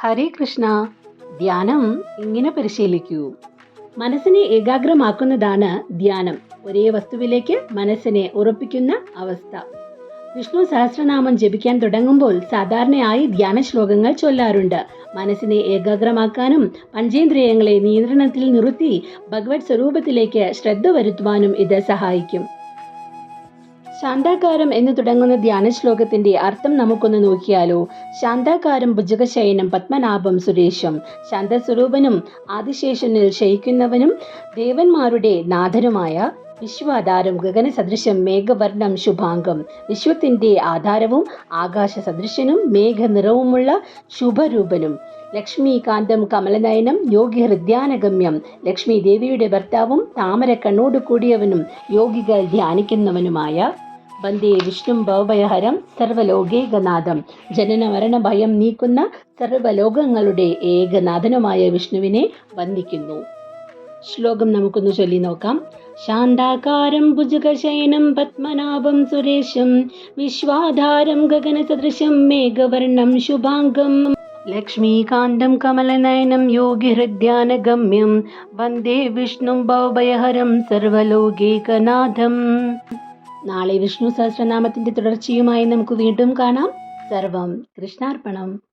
ഹരേ കൃഷ്ണ. ധ്യാനം ഇങ്ങനെ പരിശീലിക്കൂ. മനസ്സിനെ ഏകാഗ്രമാക്കുന്നതാണ് ധ്യാനം. ഒരേ വസ്തുവിലേക്ക് മനസ്സിനെ ഉറപ്പിക്കുന്ന അവസ്ഥ. വിഷ്ണു സഹസ്രനാമം ജപിക്കാൻ തുടങ്ങുമ്പോൾ സാധാരണയായി ധ്യാന ശ്ലോകങ്ങൾ ചൊല്ലാറുണ്ട്. മനസ്സിനെ ഏകാഗ്രമാക്കാനും പഞ്ചേന്ദ്രിയങ്ങളെ നിയന്ത്രണത്തിൽ നിർത്തി ഭഗവത് സ്വരൂപത്തിലേക്ക് ശ്രദ്ധ വരുത്തുവാനും ഇത് സഹായിക്കും. ശാന്താകാരം എന്ന് തുടങ്ങുന്ന ധ്യാന ശ്ലോകത്തിന്റെ അർത്ഥം നമുക്കൊന്ന് നോക്കിയാലോ. ശാന്താകാരം ഭുജഗശയനം പത്മനാഭം സുരേഷം. ശാന്തസ്വരൂപനും ആദിശേഷനിൽ ശയിക്കുന്നവനും ദേവന്മാരുടെ നാഥനുമായ വിശ്വാധാരം ഗഗന സദൃശം മേഘവർണം ശുഭാംഗം. വിശ്വത്തിന്റെ ആധാരവും ആകാശ സദൃശനും മേഘനിറവുമുള്ള ശുഭരൂപനും. ലക്ഷ്മീകാന്തം കമലനയനം യോഗി ഹൃദ്യാനഗമ്യം. ലക്ഷ്മി ദേവിയുടെ ഭർത്താവും താമര കണ്ണോട് കൂടിയവനും യോഗികൾ ധ്യാനിക്കുന്നവനുമായ വന്ദേ വിഷ്ണു ഭവഭയഹരം സർവലോകേകനാഥം. ജനന മരണ ഭയം നീക്കുന്ന സർവലോകങ്ങളുടെ ഏകനാഥനുമായ വിഷ്ണുവിനെ വന്ദിക്കുന്നു. ശ്ലോകം നമുക്കൊന്ന് ചൊല്ലി നോക്കാം. ശാന്താകാരം ഭുജഗശയനം പത്മനാഭം സുരേഷം. വിശ്വാധാരം ഗഗനസദൃശം മേഘവർണം ശുഭാംഗം. ലക്ഷ്മീകാന്തം കമലനയനം യോഗി ഹൃദ്യാനഗമ്യം. വന്ദേ വിഷ്ണു ഭവഭയഹരം സർവലോകേകനാഥം. നാളെ വിഷ്ണു സഹസ്രനാമത്തിന്റെ തുടർച്ചയുമായി നമുക്ക് വീണ്ടും കാണാം. സർവം കൃഷ്ണാർപ്പണം.